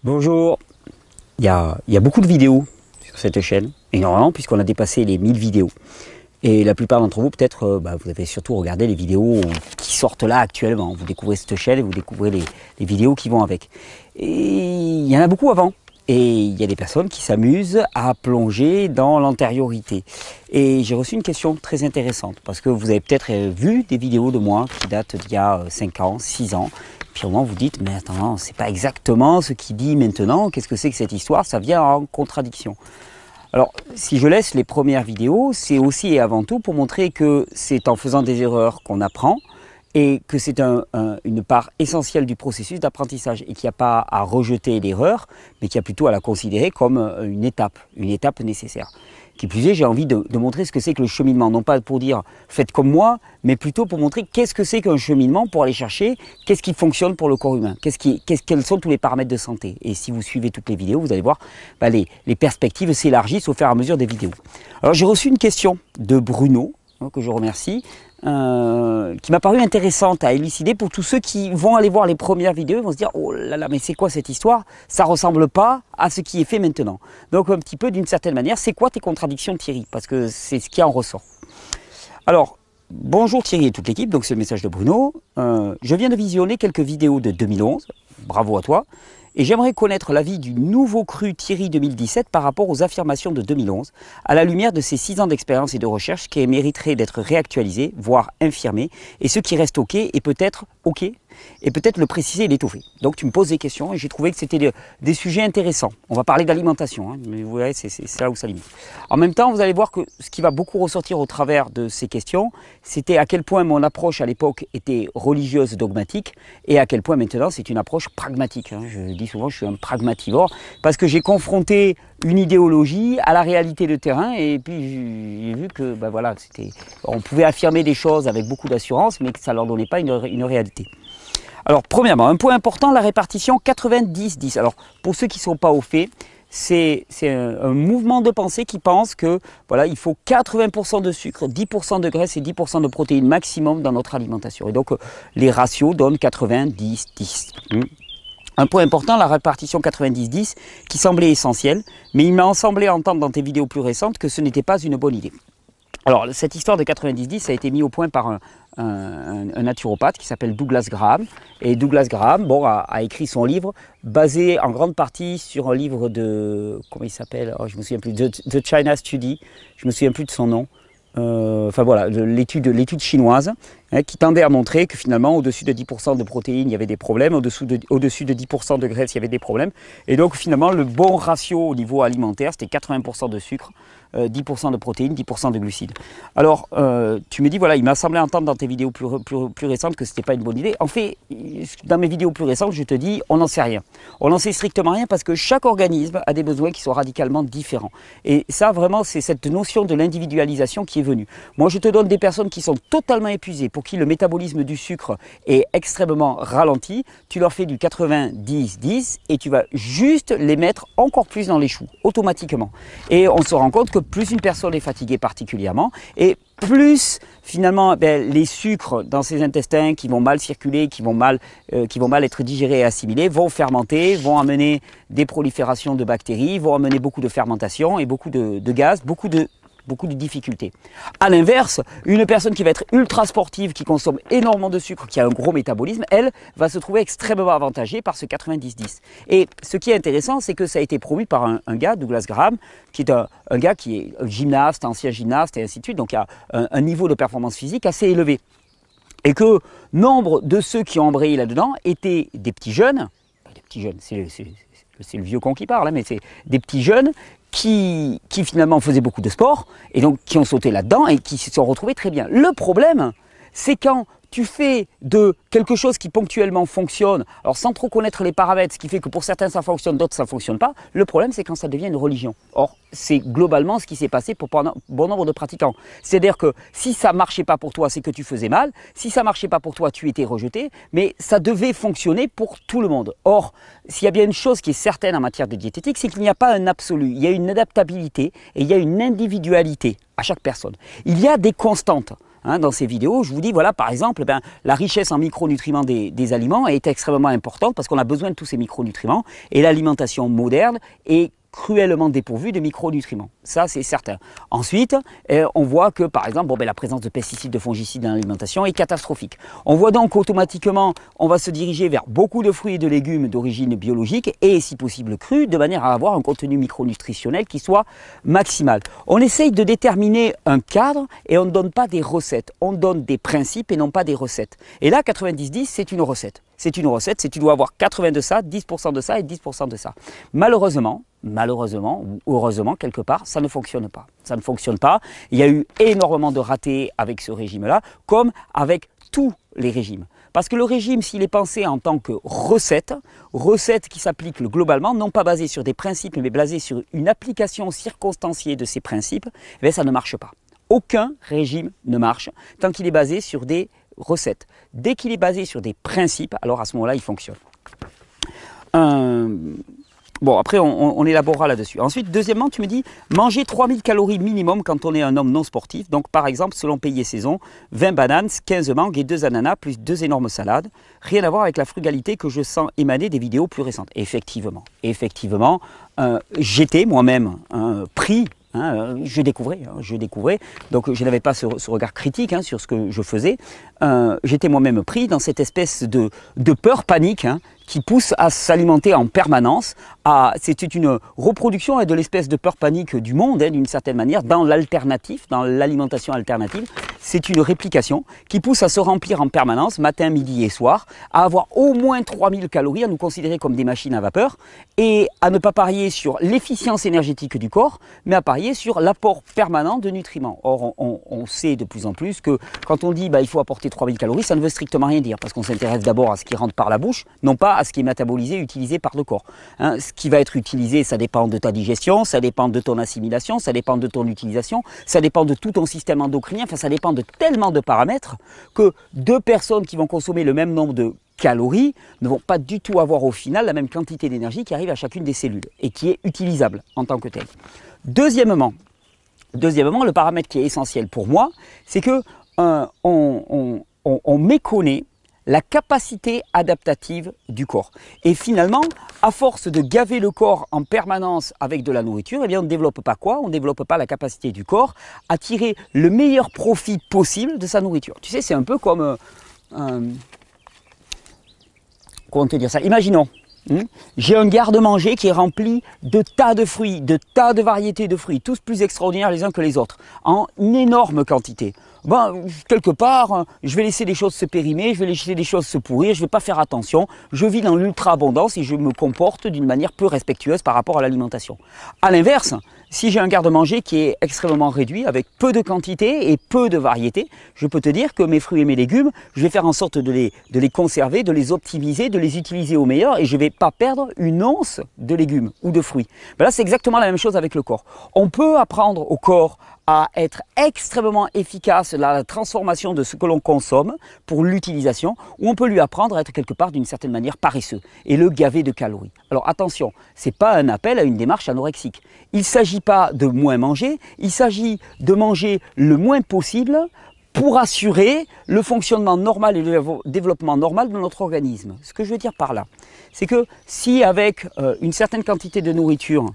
Bonjour, il y a beaucoup de vidéos sur cette chaîne, énormément puisqu'on a dépassé les 1000 vidéos. Et la plupart d'entre vous, peut-être, vous avez surtout regardé les vidéos qui sortent là actuellement. Vous découvrez cette chaîne et vous découvrez les vidéos qui vont avec. Et il y en a beaucoup avant. Et il y a des personnes qui s'amusent à plonger dans l'antériorité. Et j'ai reçu une question très intéressante, parce que vous avez peut-être vu des vidéos de moi qui datent d'il y a 5 ans, 6 ans. Puis au moment vous dites, mais attends, c'est pas exactement ce qu'il dit maintenant, qu'est-ce que c'est que cette histoire? Ça vient en contradiction. Alors, si je laisse les premières vidéos, c'est aussi et avant tout pour montrer que c'est en faisant des erreurs qu'on apprend, et que c'est une part essentielle du processus d'apprentissage et qu'il n'y a pas à rejeter l'erreur, mais qu'il y a plutôt à la considérer comme une étape nécessaire. Qui plus est, j'ai envie de montrer ce que c'est que le cheminement, non pas pour dire faites comme moi, mais plutôt pour montrer qu'est-ce que c'est qu'un cheminement pour aller chercher qu'est-ce qui fonctionne pour le corps humain, quels sont tous les paramètres de santé. Et si vous suivez toutes les vidéos, vous allez voir, les perspectives s'élargissent au fur et à mesure des vidéos. Alors j'ai reçu une question de Bruno, que je remercie, qui m'a paru intéressante à élucider pour tous ceux qui vont aller voir les premières vidéos et vont se dire oh là là, mais c'est quoi cette histoire? Ça ressemble pas à ce qui est fait maintenant. Donc un petit peu d'une certaine manière, c'est quoi tes contradictions, Thierry? Parce que c'est ce qui en ressort. Alors, bonjour Thierry et toute l'équipe, donc c'est le message de Bruno. Je viens de visionner quelques vidéos de 2011, bravo à toi. Et j'aimerais connaître l'avis du nouveau cru Thierry 2017 par rapport aux affirmations de 2011, à la lumière de ces 6 ans d'expérience et de recherche qui mériteraient d'être réactualisés, voire infirmés, et ce qui reste OK et peut-être OK, et peut-être le préciser et l'étoffer. Donc tu me poses des questions et j'ai trouvé que c'était des sujets intéressants. On va parler d'alimentation, hein, mais vous voyez, c'est là où ça limite. En même temps, vous allez voir que ce qui va beaucoup ressortir au travers de ces questions, c'était à quel point mon approche à l'époque était religieuse, dogmatique, et à quel point maintenant c'est une approche pragmatique. Hein. Je dis souvent, je suis un pragmativore, parce que j'ai confronté une idéologie à la réalité de terrain, et puis j'ai vu que voilà, on pouvait affirmer des choses avec beaucoup d'assurance, mais que ça ne leur donnait pas une réalité. Alors premièrement, un point important, la répartition 90-10. Alors pour ceux qui ne sont pas au fait, c'est un mouvement de pensée qui pense que voilà, il faut 80% de sucre, 10% de graisse et 10% de protéines maximum dans notre alimentation. Et donc les ratios donnent 90-10. Un point important, la répartition 90-10, qui semblait essentielle, mais il m'a semblé entendre dans tes vidéos plus récentes que ce n'était pas une bonne idée. Alors, cette histoire de 90-10 a été mise au point par un naturopathe qui s'appelle Douglas Graham. Et Douglas Graham a écrit son livre basé en grande partie sur un livre de, comment il s'appelle, je me souviens plus, The China Study, je me souviens plus de son nom. Enfin voilà, l'étude chinoise, hein, qui tendait à montrer que finalement au-dessus de 10% de protéines il y avait des problèmes, au-dessus de 10% de graisse il y avait des problèmes, et donc finalement le bon ratio au niveau alimentaire c'était 80% de sucre, 10% de protéines, 10% de glucides. Alors tu me dis voilà, il m'a semblé entendre dans tes vidéos plus récentes que c'était pas une bonne idée. En fait, dans mes vidéos plus récentes je te dis on n'en sait rien, on n'en sait strictement rien parce que chaque organisme a des besoins qui sont radicalement différents, et ça vraiment c'est cette notion de l'individualisation qui est venue. Moi je te donne des personnes qui sont totalement épuisées, pour qui le métabolisme du sucre est extrêmement ralenti, tu leur fais du 90-10 et tu vas juste les mettre encore plus dans les choux, automatiquement. Et on se rend compte que plus une personne est fatiguée particulièrement, et plus finalement les sucres dans ses intestins qui vont mal circuler, qui vont mal être digérés et assimilés, vont fermenter, vont amener des proliférations de bactéries, vont amener beaucoup de fermentation et beaucoup de gaz, beaucoup de difficultés. A l'inverse, une personne qui va être ultra sportive, qui consomme énormément de sucre, qui a un gros métabolisme, elle va se trouver extrêmement avantagée par ce 90-10. Et ce qui est intéressant, c'est que ça a été promu par un gars, Douglas Graham, qui est un gars qui est gymnaste, ancien gymnaste et ainsi de suite, donc il a un niveau de performance physique assez élevé. Et que nombre de ceux qui ont embrayé là-dedans étaient des petits jeunes, c'est le vieux con qui parle, hein, mais c'est des petits jeunes qui finalement faisaient beaucoup de sport et donc qui ont sauté là-dedans et qui se sont retrouvés très bien. Le problème, c'est quand tu fais de quelque chose qui ponctuellement fonctionne, alors sans trop connaître les paramètres, ce qui fait que pour certains ça fonctionne, d'autres ça ne fonctionne pas, le problème c'est quand ça devient une religion. Or, c'est globalement ce qui s'est passé pour bon nombre de pratiquants. C'est-à-dire que si ça ne marchait pas pour toi, c'est que tu faisais mal, si ça ne marchait pas pour toi, tu étais rejeté, mais ça devait fonctionner pour tout le monde. Or, s'il y a bien une chose qui est certaine en matière de diététique, c'est qu'il n'y a pas un absolu, il y a une adaptabilité et il y a une individualité à chaque personne. Il y a des constantes. Dans ces vidéos, je vous dis, voilà, par exemple, la richesse en micronutriments des aliments est extrêmement importante parce qu'on a besoin de tous ces micronutriments et l'alimentation moderne est cruellement dépourvue de micronutriments. Ça, c'est certain. Ensuite, on voit que, par exemple, la présence de pesticides, de fongicides dans l'alimentation est catastrophique. On voit donc automatiquement, on va se diriger vers beaucoup de fruits et de légumes d'origine biologique et, si possible, crus, de manière à avoir un contenu micronutritionnel qui soit maximal. On essaye de déterminer un cadre et on ne donne pas des recettes. On donne des principes et non pas des recettes. Et là, 90-10, c'est une recette. C'est une recette, c'est tu dois avoir 80 de ça, 10% de ça et 10% de ça. Malheureusement, ou heureusement quelque part, ça ne fonctionne pas. Ça ne fonctionne pas. Il y a eu énormément de ratés avec ce régime-là, comme avec tous les régimes. Parce que le régime, s'il est pensé en tant que recette qui s'applique globalement, non pas basée sur des principes, mais basée sur une application circonstanciée de ces principes, ça ne marche pas. Aucun régime ne marche tant qu'il est basé sur des recettes. Dès qu'il est basé sur des principes, alors à ce moment-là, il fonctionne. Bon, après, on élaborera là-dessus. Ensuite, deuxièmement, tu me dis, manger 3000 calories minimum quand on est un homme non sportif. Donc, par exemple, selon pays et saison, 20 bananes, 15 mangues et 2 ananas, plus 2 énormes salades. Rien à voir avec la frugalité que je sens émaner des vidéos plus récentes. Effectivement, j'étais moi-même pris. Je découvrais, donc je n'avais pas ce regard critique sur ce que je faisais. J'étais moi-même pris dans cette espèce de peur panique qui pousse à s'alimenter en permanence. C'était une reproduction de l'espèce de peur panique du monde, d'une certaine manière, dans l'alternatif, dans l'alimentation alternative. C'est une réplication qui pousse à se remplir en permanence, matin, midi et soir, à avoir au moins 3000 calories, à nous considérer comme des machines à vapeur, et à ne pas parier sur l'efficience énergétique du corps, mais à parier sur l'apport permanent de nutriments. Or, on sait de plus en plus que quand on dit il faut apporter 3000 calories, ça ne veut strictement rien dire, parce qu'on s'intéresse d'abord à ce qui rentre par la bouche, non pas à ce qui est métabolisé, utilisé par le corps. Ce qui va être utilisé, ça dépend de ta digestion, ça dépend de ton assimilation, ça dépend de ton utilisation, ça dépend de tout ton système endocrinien, ça dépend de tellement de paramètres que deux personnes qui vont consommer le même nombre de calories ne vont pas du tout avoir au final la même quantité d'énergie qui arrive à chacune des cellules et qui est utilisable en tant que telle. Deuxièmement, le paramètre qui est essentiel pour moi, c'est que on méconnaît la capacité adaptative du corps. Et finalement, à force de gaver le corps en permanence avec de la nourriture, on ne développe pas quoi? On ne développe pas la capacité du corps à tirer le meilleur profit possible de sa nourriture. Tu sais, c'est un peu comme... comment te dire ça? Imaginons, j'ai un garde-manger qui est rempli de tas de fruits, de tas de variétés de fruits, tous plus extraordinaires les uns que les autres, en énorme quantité. Quelque part, je vais laisser des choses se périmer, je vais laisser des choses se pourrir, je ne vais pas faire attention, je vis dans l'ultra-abondance et je me comporte d'une manière peu respectueuse par rapport à l'alimentation. A l'inverse, si j'ai un garde-manger qui est extrêmement réduit, avec peu de quantité et peu de variété, je peux te dire que mes fruits et mes légumes, je vais faire en sorte de les conserver, de les optimiser, de les utiliser au meilleur et je ne vais pas perdre une once de légumes ou de fruits. Là, c'est exactement la même chose avec le corps. On peut apprendre au corps à être extrêmement efficace dans la transformation de ce que l'on consomme pour l'utilisation, ou on peut lui apprendre à être quelque part d'une certaine manière paresseux et le gaver de calories. Alors attention, ce n'est pas un appel à une démarche anorexique. Il ne s'agit pas de moins manger, il s'agit de manger le moins possible pour assurer le fonctionnement normal et le développement normal de notre organisme. Ce que je veux dire par là, c'est que si avec une certaine quantité de nourriture,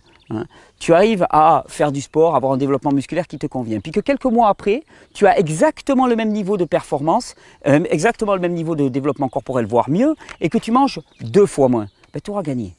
tu arrives à faire du sport, avoir un développement musculaire qui te convient, puis que quelques mois après, tu as exactement le même niveau de performance, exactement le même niveau de développement corporel, voire mieux, et que tu manges 2 fois moins, tu auras gagné.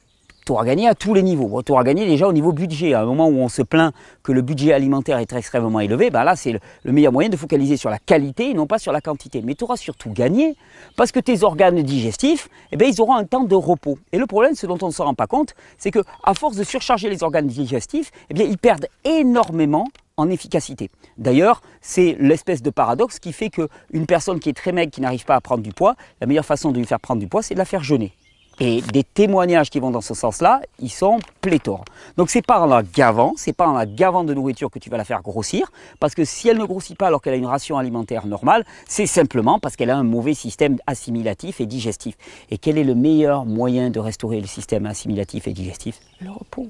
Tu auras gagné à tous les niveaux. Tu auras gagné déjà au niveau budget. À un moment où on se plaint que le budget alimentaire est extrêmement élevé, là c'est le meilleur moyen de focaliser sur la qualité et non pas sur la quantité. Mais tu auras surtout gagné parce que tes organes digestifs, ils auront un temps de repos. Et le problème, ce dont on ne se rend pas compte, c'est qu'à force de surcharger les organes digestifs, ils perdent énormément en efficacité. D'ailleurs, c'est l'espèce de paradoxe qui fait qu'une personne qui est très maigre, qui n'arrive pas à prendre du poids, la meilleure façon de lui faire prendre du poids, c'est de la faire jeûner. Et des témoignages qui vont dans ce sens-là, ils sont pléthores. Donc c'est pas en la gavant, de nourriture que tu vas la faire grossir, parce que si elle ne grossit pas alors qu'elle a une ration alimentaire normale, c'est simplement parce qu'elle a un mauvais système assimilatif et digestif. Et quel est le meilleur moyen de restaurer le système assimilatif et digestif? Le repos.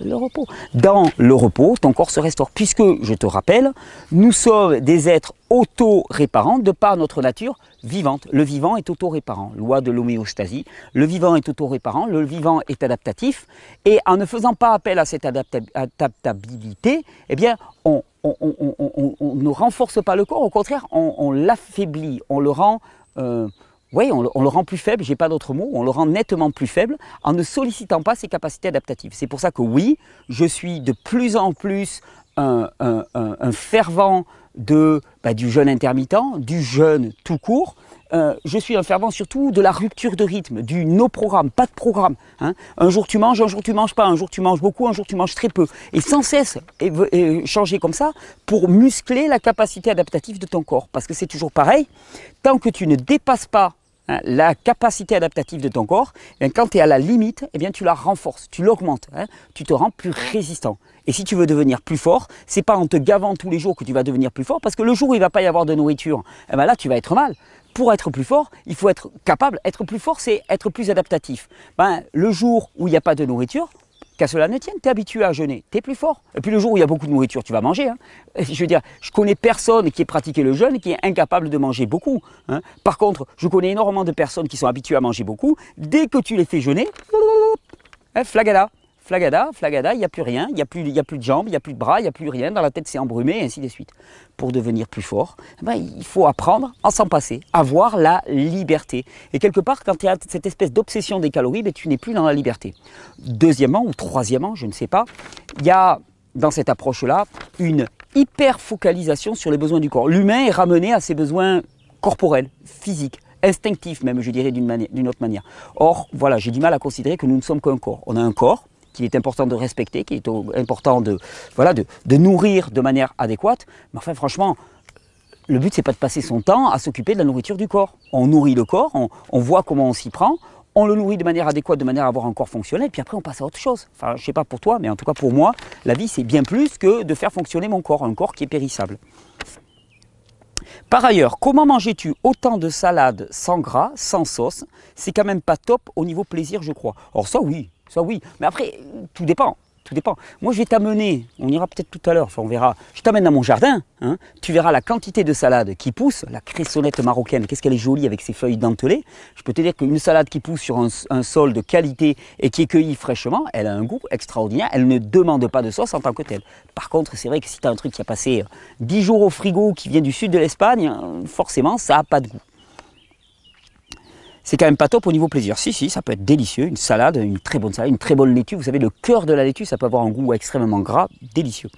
Le repos. Dans le repos, ton corps se restaure. Puisque, je te rappelle, nous sommes des êtres auto-réparants de par notre nature vivante. Le vivant est auto-réparant. Loi de l'homéostasie. Le vivant est auto-réparant, le vivant est adaptatif. Et en ne faisant pas appel à cette adaptabilité, eh bien, on ne renforce pas le corps. Au contraire, on l'affaiblit, on le rend... oui, on le rend plus faible, j'ai pas d'autre mot, on le rend nettement plus faible en ne sollicitant pas ses capacités adaptatives. C'est pour ça que oui, je suis de plus en plus un fervent du jeûne intermittent, du jeûne tout court. Je suis un fervent surtout de la rupture de rythme, du no-programme, pas de programme. Hein. Un jour tu manges pas, un jour tu manges beaucoup, un jour tu manges très peu. Et sans cesse changer comme ça pour muscler la capacité adaptative de ton corps. Parce que c'est toujours pareil, tant que tu ne dépasses pas la capacité adaptative de ton corps, quand tu es à la limite, eh bien, tu la renforces, tu l'augmentes, tu te rends plus résistant. Et si tu veux devenir plus fort, ce n'est pas en te gavant tous les jours que tu vas devenir plus fort, parce que le jour où il ne va pas y avoir de nourriture, eh bien là tu vas être mal. Pour être plus fort, il faut être capable. Être plus fort, c'est être plus adaptatif. Le jour où il n'y a pas de nourriture, qu'à cela ne tienne, tu es habitué à jeûner, tu es plus fort. Et puis le jour où il y a beaucoup de nourriture, tu vas manger. Hein. Je veux dire, je connais personne qui ait pratiqué le jeûne et qui est incapable de manger beaucoup. Hein. Par contre, je connais énormément de personnes qui sont habituées à manger beaucoup. Dès que tu les fais jeûner, flagada. Flagada, il n'y a plus rien, il n'y a plus de jambes, il n'y a plus de bras, il n'y a plus rien, dans la tête c'est embrumé, et ainsi de suite. Pour devenir plus fort, il faut apprendre à s'en passer, avoir la liberté. Et quelque part, quand tu as cette espèce d'obsession des calories, tu n'es plus dans la liberté. Deuxièmement, ou troisièmement, je ne sais pas, il y a dans cette approche-là une hyper-focalisation sur les besoins du corps. L'humain est ramené à ses besoins corporels, physiques, instinctifs même, je dirais d'une autre manière. Or, voilà, j'ai du mal à considérer que nous ne sommes qu'un corps. On a un corps qu'il est important de respecter, qu'il est important de nourrir de manière adéquate. Mais enfin, franchement, le but, c'est pas de passer son temps à s'occuper de la nourriture du corps. On nourrit le corps, on voit comment on s'y prend, on le nourrit de manière adéquate, de manière à avoir un corps fonctionnel, puis après, on passe à autre chose. Enfin, je sais pas pour toi, mais en tout cas pour moi, la vie, c'est bien plus que de faire fonctionner mon corps, un corps qui est périssable. Par ailleurs, comment mangeais-tu autant de salades sans gras, sans sauce? C'est quand même pas top au niveau plaisir, je crois. Or ça oui, mais après, tout dépend. Moi, je vais t'amener, on ira peut-être tout à l'heure, on verra, je t'amène dans mon jardin, hein, tu verras la quantité de salades qui poussent, la cressonnette marocaine, qu'est-ce qu'elle est jolie avec ses feuilles dentelées. Je peux te dire qu'une salade qui pousse sur un sol de qualité et qui est cueillie fraîchement, elle a un goût extraordinaire, elle ne demande pas de sauce en tant que telle. Par contre, c'est vrai que si tu as un truc qui a passé 10 jours au frigo, qui vient du sud de l'Espagne, forcément, ça n'a pas de goût. C'est quand même pas top au niveau plaisir. Si, ça peut être délicieux, une salade, une très bonne salade, une très bonne laitue. Vous savez, le cœur de la laitue, ça peut avoir un goût extrêmement gras, délicieux.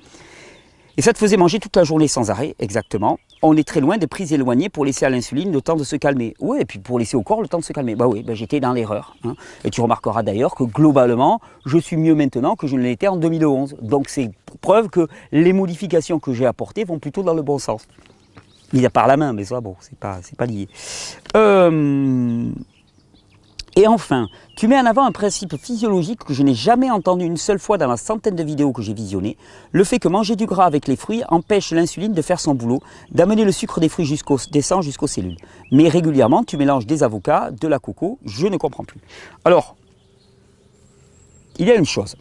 Et ça te faisait manger toute la journée sans arrêt, exactement. On est très loin des prises éloignées pour laisser à l'insuline le temps de se calmer. Oui, et puis pour laisser au corps le temps de se calmer. Bah oui, j'étais dans l'erreur. Hein. Et tu remarqueras d'ailleurs que globalement, je suis mieux maintenant que je ne l'étais en 2011. Donc c'est preuve que les modifications que j'ai apportées vont plutôt dans le bon sens. Mis à part la main, mais ça, bon, c'est pas lié. Et enfin, tu mets en avant un principe physiologique que je n'ai jamais entendu une seule fois dans la centaine de vidéos que j'ai visionnées. Le fait que manger du gras avec les fruits empêche l'insuline de faire son boulot, d'amener le sucre des fruits des sangs jusqu'aux cellules. Mais régulièrement, tu mélanges des avocats, de la coco, je ne comprends plus. Alors, il y a une chose.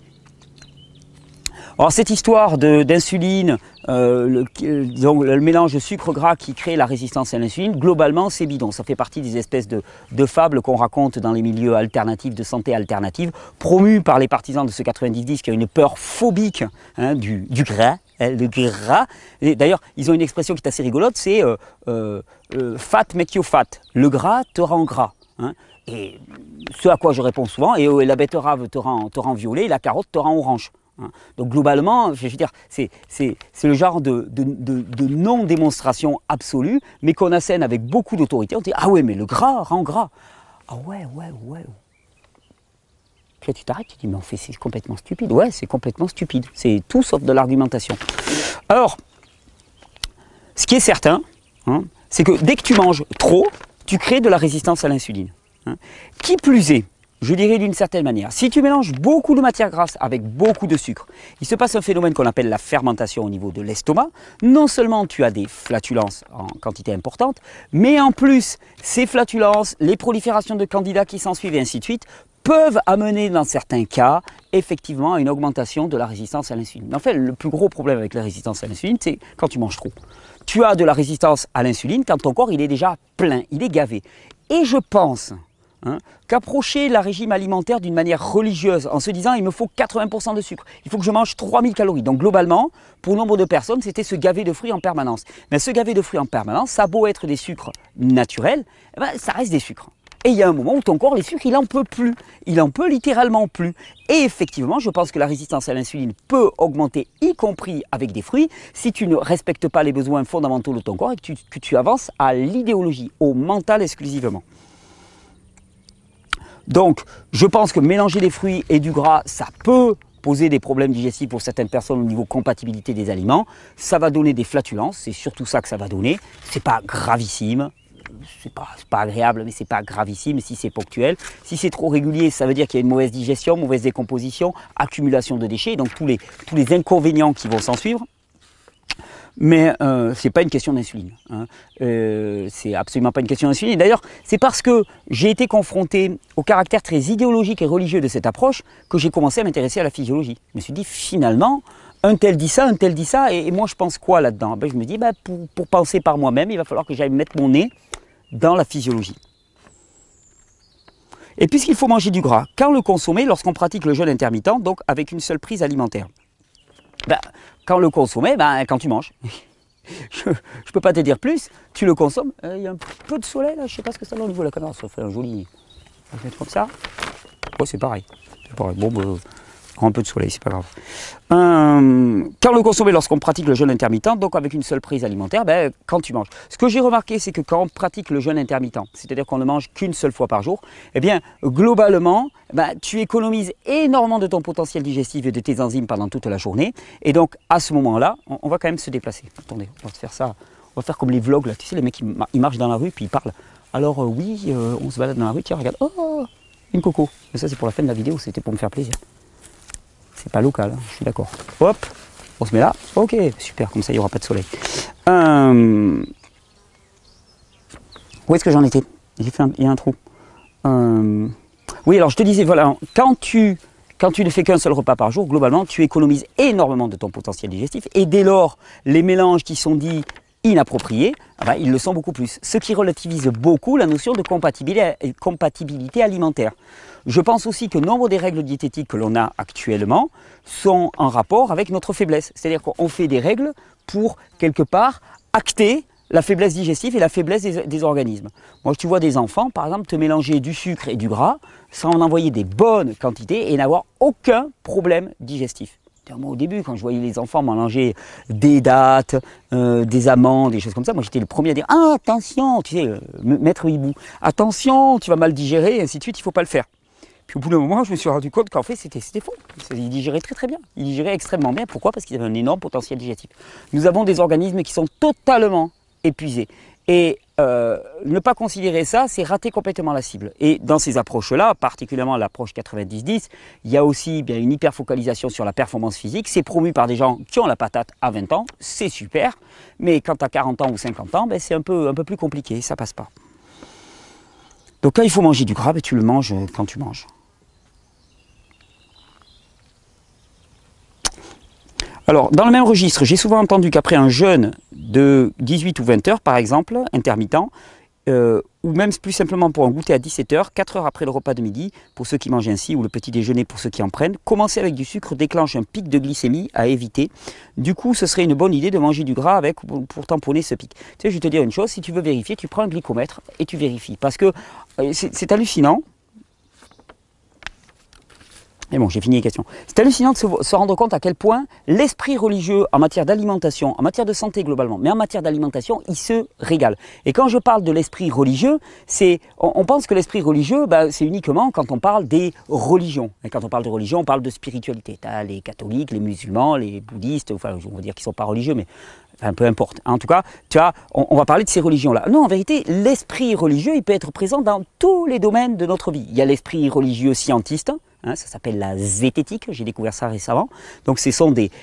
Alors cette histoire d'insuline, le mélange de sucre-gras qui crée la résistance à l'insuline, globalement c'est bidon. Ça fait partie des espèces de fables qu'on raconte dans les milieux alternatifs, de santé alternative, promus par les partisans de ce 90-10 qui a une peur phobique du gras. Le gras. D'ailleurs, ils ont une expression qui est assez rigolote, c'est fat make you fat. Le gras te rend gras. Hein. Et ce à quoi je réponds souvent, et la betterave te rend violet, et la carotte te rend orange. Donc globalement, je veux dire, c'est le genre de non-démonstration absolue, mais qu'on assène avec beaucoup d'autorité. On dit, ah ouais, mais le gras rend gras. Ah ouais. Puis là, tu t'arrêtes, tu dis, mais en fait, c'est complètement stupide. Ouais, c'est complètement stupide. C'est tout sauf de l'argumentation. Alors, ce qui est certain, c'est que dès que tu manges trop, tu crées de la résistance à l'insuline. Qui plus est, je dirais d'une certaine manière, si tu mélanges beaucoup de matière grasse avec beaucoup de sucre, il se passe un phénomène qu'on appelle la fermentation au niveau de l'estomac. Non seulement tu as des flatulences en quantité importante, mais en plus, ces flatulences, les proliférations de candidats qui s'ensuivent et ainsi de suite, peuvent amener dans certains cas effectivement à une augmentation de la résistance à l'insuline. Mais en fait, le plus gros problème avec la résistance à l'insuline, c'est quand tu manges trop. Tu as de la résistance à l'insuline quand ton corps il est déjà plein, il est gavé. Et je pense qu'approcher la régime alimentaire d'une manière religieuse, en se disant il me faut 80% de sucre, il faut que je mange 3000 calories. Donc globalement, pour nombre de personnes, c'était se gaver de fruits en permanence. Mais se gaver de fruits en permanence, ça a beau être des sucres naturels, eh ben, ça reste des sucres. Et il y a un moment où ton corps, les sucres, il en peut plus. Il en peut littéralement plus. Et effectivement, je pense que la résistance à l'insuline peut augmenter, y compris avec des fruits, si tu ne respectes pas les besoins fondamentaux de ton corps et que tu avances à l'idéologie, au mental exclusivement. Donc, je pense que mélanger des fruits et du gras, ça peut poser des problèmes digestifs pour certaines personnes au niveau compatibilité des aliments. Ça va donner des flatulences, c'est surtout ça que ça va donner. C'est pas gravissime. C'est pas agréable, mais c'est pas gravissime si c'est ponctuel. Si c'est trop régulier, ça veut dire qu'il y a une mauvaise digestion, mauvaise décomposition, accumulation de déchets, donc tous les inconvénients qui vont s'en suivre. Mais c'est pas une question d'insuline. C'est absolument pas une question d'insuline. D'ailleurs, c'est parce que j'ai été confronté au caractère très idéologique et religieux de cette approche que j'ai commencé à m'intéresser à la physiologie. Je me suis dit finalement, un tel dit ça, et moi je pense quoi là-dedans? Je me dis, pour penser par moi-même, il va falloir que j'aille mettre mon nez dans la physiologie. Et puisqu'il faut manger du gras, quand le consommer lorsqu'on pratique le jeûne intermittent, donc avec une seule prise alimentaire? Quand le consommer, quand tu manges. Je ne peux pas te dire plus, tu le consommes. Il y a un peu de soleil là, je ne sais pas ce que ça donne au niveau de la caméra, ça fait un joli. On va mettre comme ça. Ouais, c'est pareil. Bon, un peu de soleil, c'est pas grave. Quand le consommer lorsqu'on pratique le jeûne intermittent, donc avec une seule prise alimentaire, quand tu manges. Ce que j'ai remarqué, c'est que quand on pratique le jeûne intermittent, c'est-à-dire qu'on ne mange qu'une seule fois par jour, eh bien, globalement, tu économises énormément de ton potentiel digestif et de tes enzymes pendant toute la journée. Et donc, à ce moment-là, on va quand même se déplacer. Attendez, on va faire ça. On va faire comme les vlogs, là. Tu sais, les mecs, ils marchent dans la rue, puis ils parlent. Alors, oui, on se balade dans la rue, tiens, regarde. Oh, une coco. Mais ça, c'est pour la fin de la vidéo, c'était pour me faire plaisir. C'est pas local, hein, je suis d'accord. Hop, on se met là. Ok, super, comme ça il n'y aura pas de soleil. Où est-ce que j'en étais? Il y a un trou. Oui, alors je te disais, voilà, quand tu ne fais qu'un seul repas par jour, globalement, tu économises énormément de ton potentiel digestif. Et dès lors, les mélanges qui sont dits inappropriés, ils le sont beaucoup plus. Ce qui relativise beaucoup la notion de compatibilité alimentaire. Je pense aussi que nombre des règles diététiques que l'on a actuellement sont en rapport avec notre faiblesse. C'est-à-dire qu'on fait des règles pour, quelque part, acter la faiblesse digestive et la faiblesse des organismes. Moi, tu vois des enfants, par exemple, te mélanger du sucre et du gras sans en envoyer des bonnes quantités et n'avoir aucun problème digestif. Moi, au début, quand je voyais les enfants mélanger des dattes, des amandes, des choses comme ça, moi j'étais le premier à dire « Ah, attention !» Tu sais, maître hibou, « Attention, tu vas mal digérer, et ainsi de suite, il ne faut pas le faire. » Puis au bout d'un moment, je me suis rendu compte qu'en fait, c'était faux. Ils digéraient très très bien. Ils digéraient extrêmement bien. Pourquoi? Parce qu'ils avaient un énorme potentiel digestif. Nous avons des organismes qui sont totalement épuisés. Et ne pas considérer ça, c'est rater complètement la cible. Et dans ces approches-là, particulièrement l'approche 90-10, il y a aussi bien une hyper-focalisation sur la performance physique. C'est promu par des gens qui ont la patate à 20 ans, c'est super. Mais quand tu as 40 ans ou 50 ans, c'est un peu plus compliqué, ça passe pas. Donc quand il faut manger du gras, tu le manges quand tu manges. Alors, dans le même registre, j'ai souvent entendu qu'après un jeûne de 18 ou 20 heures, par exemple, intermittent, ou même plus simplement pour un goûter à 17 heures, 4 heures après le repas de midi, pour ceux qui mangent ainsi, ou le petit déjeuner pour ceux qui en prennent, commencer avec du sucre déclenche un pic de glycémie à éviter. Du coup, ce serait une bonne idée de manger du gras avec pour tamponner ce pic. Tu sais, je vais te dire une chose, si tu veux vérifier, tu prends un glycomètre et tu vérifies. Parce que c'est hallucinant. Et bon, j'ai fini les questions. C'est hallucinant de se rendre compte à quel point l'esprit religieux en matière d'alimentation, en matière de santé globalement, mais en matière d'alimentation, il se régale. Et quand je parle de l'esprit religieux, on pense que l'esprit religieux, c'est uniquement quand on parle des religions. Et quand on parle de religion, on parle de spiritualité. Tu as les catholiques, les musulmans, les bouddhistes, enfin, on va dire qu'ils ne sont pas religieux, mais enfin, peu importe. En tout cas, tu vois, on va parler de ces religions-là. Non, en vérité, l'esprit religieux, il peut être présent dans tous les domaines de notre vie. Il y a l'esprit religieux scientiste. Ça s'appelle la zététique, j'ai découvert ça récemment. Donc ce sont des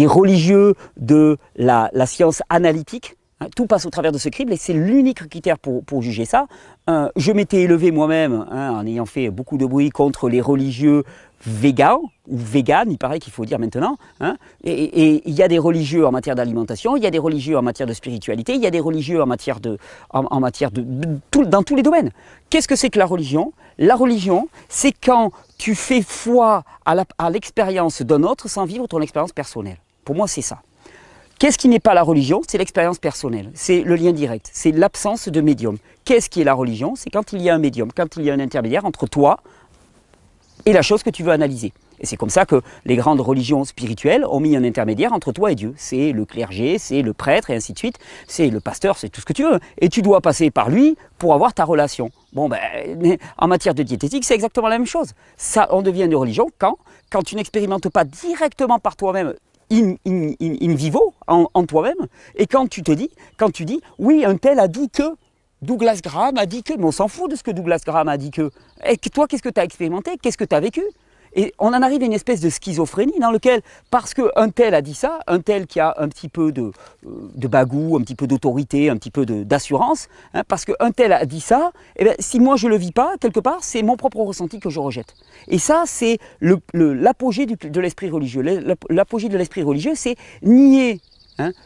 religieux de la science analytique. Tout passe au travers de ce crible et c'est l'unique critère pour juger ça. Je m'étais élevé moi-même en ayant fait beaucoup de bruit contre les religieux végan ou vegan, il paraît qu'il faut dire maintenant. Hein, et il y a des religieux en matière d'alimentation, il y a des religieux en matière de spiritualité, il y a des religieux en matière dans tous les domaines. Qu'est-ce que c'est que la religion? La religion, c'est quand tu fais foi à l'expérience d'un autre sans vivre ton expérience personnelle. Pour moi, c'est ça. Qu'est-ce qui n'est pas la religion? C'est l'expérience personnelle, c'est le lien direct, c'est l'absence de médium. Qu'est-ce qui est la religion? C'est quand il y a un médium, quand il y a un intermédiaire entre toi et la chose que tu veux analyser. Et c'est comme ça que les grandes religions spirituelles ont mis un intermédiaire entre toi et Dieu. C'est le clergé, c'est le prêtre et ainsi de suite, c'est le pasteur, c'est tout ce que tu veux. Et tu dois passer par lui pour avoir ta relation. Bon, ben, en matière de diététique, c'est exactement la même chose. Ça, on devient une religion quand tu n'expérimentes pas directement par toi-même in vivo, en toi-même, et quand tu dis, oui, un tel a dit que, Douglas Graham a dit que, mais on s'en fout de ce que Douglas Graham a dit que. Et toi, qu'est-ce que tu as expérimenté? Qu'est-ce que tu as vécu? Et on en arrive à une espèce de schizophrénie dans lequel, parce qu'un tel a dit ça, un tel qui a un petit peu de bagou, un petit peu d'autorité, un petit peu d'assurance, hein, parce qu'un tel a dit ça, eh bien, si moi je ne le vis pas, quelque part, c'est mon propre ressenti que je rejette. Et ça, c'est l'apogée de l'esprit religieux. L'apogée de l'esprit religieux, c'est nier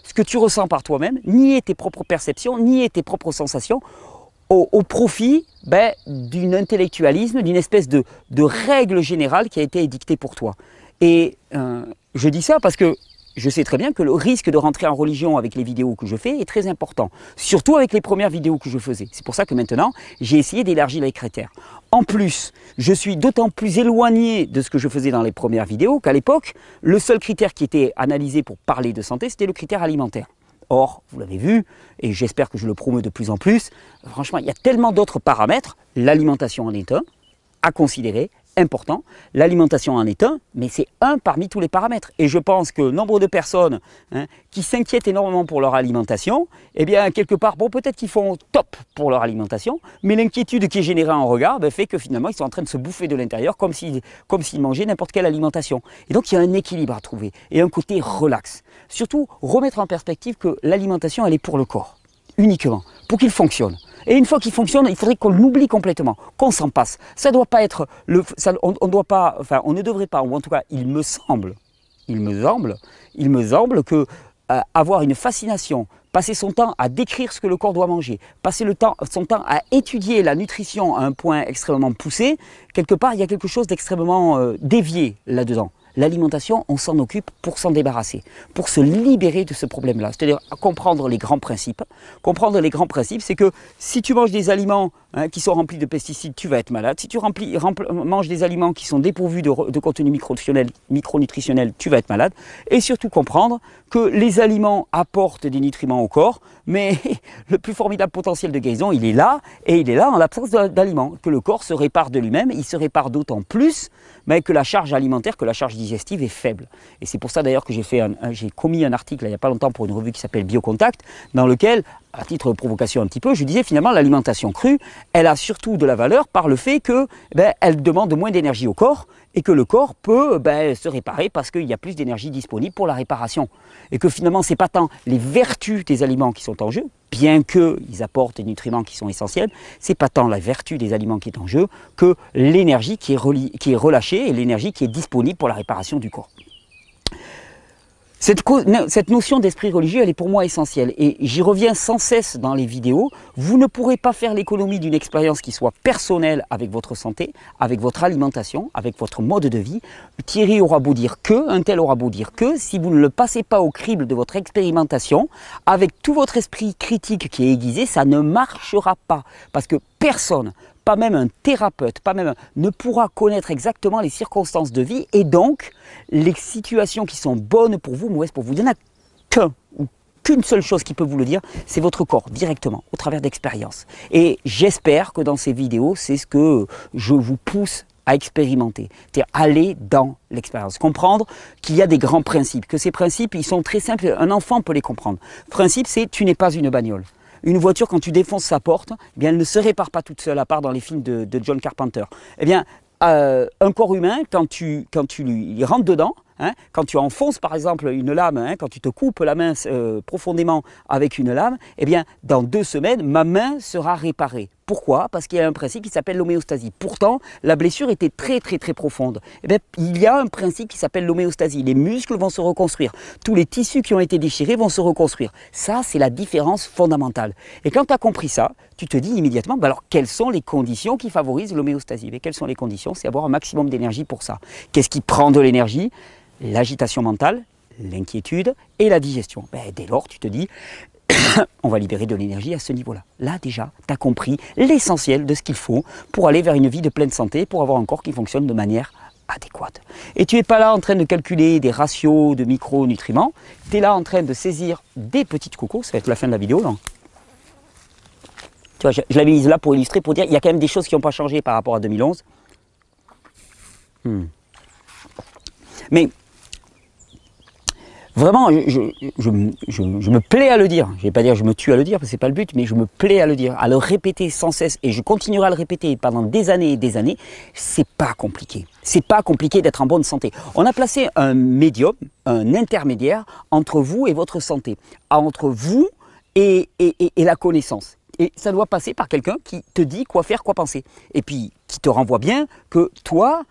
ce que tu ressens par toi-même, nier tes propres perceptions, nier tes propres sensations, au profit d'un intellectualisme, d'une espèce de règle générale qui a été édictée pour toi. Et je dis ça parce que je sais très bien que le risque de rentrer en religion avec les vidéos que je fais est très important, surtout avec les premières vidéos que je faisais. C'est pour ça que maintenant, j'ai essayé d'élargir les critères. En plus, je suis d'autant plus éloigné de ce que je faisais dans les premières vidéos qu'à l'époque, le seul critère qui était analysé pour parler de santé, c'était le critère alimentaire. Or, vous l'avez vu, et j'espère que je le promeux de plus en plus, franchement, il y a tellement d'autres paramètres, l'alimentation en est un, à considérer, important, l'alimentation en est un, mais c'est un parmi tous les paramètres. Et je pense que nombre de personnes qui s'inquiètent énormément pour leur alimentation, eh bien, quelque part, bon, peut-être qu'ils font top pour leur alimentation, mais l'inquiétude qui est générée en regard fait que finalement, ils sont en train de se bouffer de l'intérieur comme s'ils mangeaient n'importe quelle alimentation. Et donc, il y a un équilibre à trouver et un côté relax. Surtout, remettre en perspective que l'alimentation, elle est pour le corps, uniquement, pour qu'il fonctionne. Et une fois qu'il fonctionne, il faudrait qu'on l'oublie complètement, qu'on s'en passe. Ça doit pas être, on ne devrait pas, ou en tout cas, il me semble que avoir une fascination, passer son temps à décrire ce que le corps doit manger, passer son temps à étudier la nutrition à un point extrêmement poussé, quelque part, il y a quelque chose d'extrêmement dévié là-dedans. L'alimentation, on s'en occupe pour s'en débarrasser, pour se libérer de ce problème-là. C'est-à-dire comprendre les grands principes. Comprendre les grands principes, c'est que si tu manges des aliments qui sont remplis de pesticides, tu vas être malade. Si tu manges des aliments qui sont dépourvus de contenu micronutritionnel, tu vas être malade. Et surtout comprendre que les aliments apportent des nutriments au corps, mais le plus formidable potentiel de guérison, il est là, et il est là en l'absence d'aliments. Que le corps se répare de lui-même, il se répare d'autant plus mais que la charge alimentaire, que la charge digestive est faible. Et c'est pour ça d'ailleurs que j'ai commis un article il n'y a pas longtemps pour une revue qui s'appelle Biocontact, dans lequel, à titre de provocation un petit peu, je disais finalement l'alimentation crue, elle a surtout de la valeur par le fait que elle demande moins d'énergie au corps et que le corps peut se réparer parce qu'il y a plus d'énergie disponible pour la réparation. Et que finalement, ce n'est pas tant les vertus des aliments qui sont en jeu, bien qu'ils apportent des nutriments qui sont essentiels, ce n'est pas tant la vertu des aliments qui est en jeu que l'énergie qui est relâchée et l'énergie qui est disponible pour la réparation du corps. Cette notion d'esprit religieux, elle est pour moi essentielle et j'y reviens sans cesse dans les vidéos. Vous ne pourrez pas faire l'économie d'une expérience qui soit personnelle avec votre santé, avec votre alimentation, avec votre mode de vie. Thierry aura beau dire que, un tel aura beau dire que, si vous ne le passez pas au crible de votre expérimentation, avec tout votre esprit critique qui est aiguisé, ça ne marchera pas. Parce que personne, pas même un thérapeute, ne pourra connaître exactement les circonstances de vie et donc les situations qui sont bonnes pour vous, mauvaises pour vous. Il n'y en a qu'une seule chose qui peut vous le dire, c'est votre corps, directement, au travers d'expériences. Et j'espère que dans ces vidéos, c'est ce que je vous pousse à expérimenter, c'est-à-dire aller dans l'expérience, comprendre qu'il y a des grands principes, que ces principes, ils sont très simples, un enfant peut les comprendre. Le principe, c'est tu n'es pas une bagnole. Une voiture, quand tu défonces sa porte, eh bien, elle ne se répare pas toute seule, à part dans les films de John Carpenter. Eh bien, un corps humain, quand tu lui rentres dedans, quand tu enfonces par exemple une lame, quand tu te coupes la main profondément avec une lame, eh bien, dans 2 semaines, ma main sera réparée. Pourquoi? Parce qu'il y a un principe qui s'appelle l'homéostasie. Pourtant, la blessure était très profonde. Eh bien, il y a un principe qui s'appelle l'homéostasie. Les muscles vont se reconstruire. Tous les tissus qui ont été déchirés vont se reconstruire. Ça, c'est la différence fondamentale. Et quand tu as compris ça, tu te dis immédiatement, alors quelles sont les conditions qui favorisent l'homéostasie? Et quelles sont les conditions? C'est avoir un maximum d'énergie pour ça. Qu'est-ce qui prend de l'énergie? L'agitation mentale, l'inquiétude et la digestion. Dès lors, tu te dis, on va libérer de l'énergie à ce niveau-là. Là, déjà, tu as compris l'essentiel de ce qu'il faut pour aller vers une vie de pleine santé, pour avoir un corps qui fonctionne de manière adéquate. Et tu n'es pas là en train de calculer des ratios de micronutriments, tu es là en train de saisir des petites cocos, ça va être la fin de la vidéo, non? Tu vois, je l'avais mise là pour illustrer, pour dire, il y a quand même des choses qui n'ont pas changé par rapport à 2011. Mais vraiment, je me plais à le dire. Je ne vais pas dire je me tue à le dire, parce que ce n'est pas le but, mais je me plais à le dire, à le répéter sans cesse. Et je continuerai à le répéter pendant des années et des années. C'est pas compliqué. C'est pas compliqué d'être en bonne santé. On a placé un médium, un intermédiaire entre vous et votre santé. Entre vous et la connaissance. Et ça doit passer par quelqu'un qui te dit quoi faire, quoi penser. Et puis, qui te renvoie bien que toi,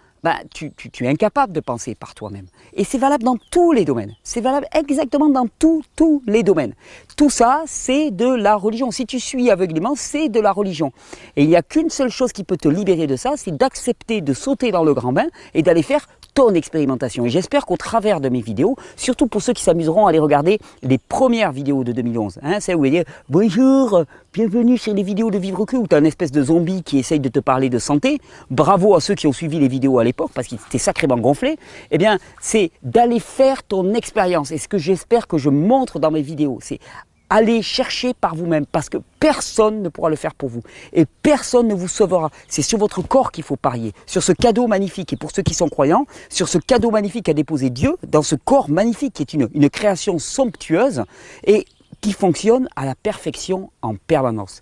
tu es incapable de penser par toi-même. Et c'est valable dans tous les domaines. C'est valable exactement dans tous les domaines. Tout ça, c'est de la religion. Si tu suis aveuglément, c'est de la religion. Et il n'y a qu'une seule chose qui peut te libérer de ça, c'est d'accepter de sauter dans le grand bain et d'aller faire ton expérimentation. Et j'espère qu'au travers de mes vidéos, surtout pour ceux qui s'amuseront à aller regarder les premières vidéos de 2011, c'est où il dit « Bonjour, bienvenue sur les vidéos de Vivre Que » où tu as une espèce de zombie qui essaye de te parler de santé. Bravo à ceux qui ont suivi les vidéos à l'époque parce qu'ils étaient sacrément gonflés. Eh bien, c'est d'aller faire ton expérience. Et ce que j'espère que je montre dans mes vidéos, c'est allez chercher par vous-même parce que personne ne pourra le faire pour vous et personne ne vous sauvera. C'est sur votre corps qu'il faut parier, sur ce cadeau magnifique et pour ceux qui sont croyants, sur ce cadeau magnifique qu'a déposé Dieu dans ce corps magnifique qui est une création somptueuse et qui fonctionne à la perfection en permanence.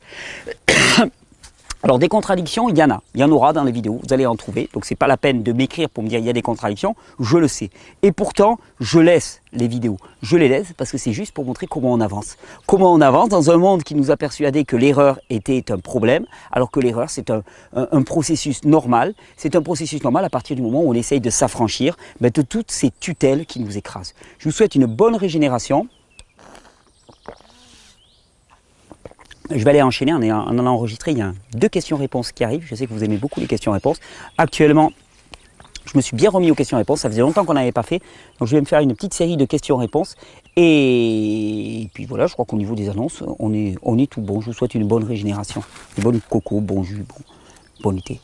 Alors des contradictions, il y en aura dans les vidéos, vous allez en trouver, donc c'est pas la peine de m'écrire pour me dire il y a des contradictions, je le sais. Et pourtant, je laisse les vidéos, je les laisse parce que c'est juste pour montrer comment on avance. Comment on avance dans un monde qui nous a persuadé que l'erreur était un problème, alors que l'erreur c'est un processus normal, c'est un processus normal à partir du moment où on essaye de s'affranchir de toutes ces tutelles qui nous écrasent. Je vous souhaite une bonne régénération. Je vais aller enchaîner, on en a enregistré, il y a 2 questions-réponses qui arrivent. Je sais que vous aimez beaucoup les questions-réponses. Actuellement, je me suis bien remis aux questions-réponses, ça faisait longtemps qu'on n'avait pas fait. Donc je vais me faire une petite série de questions-réponses. Et puis voilà, je crois qu'au niveau des annonces, on est tout bon. Je vous souhaite une bonne régénération, une bonne coco, bon jus, bon été.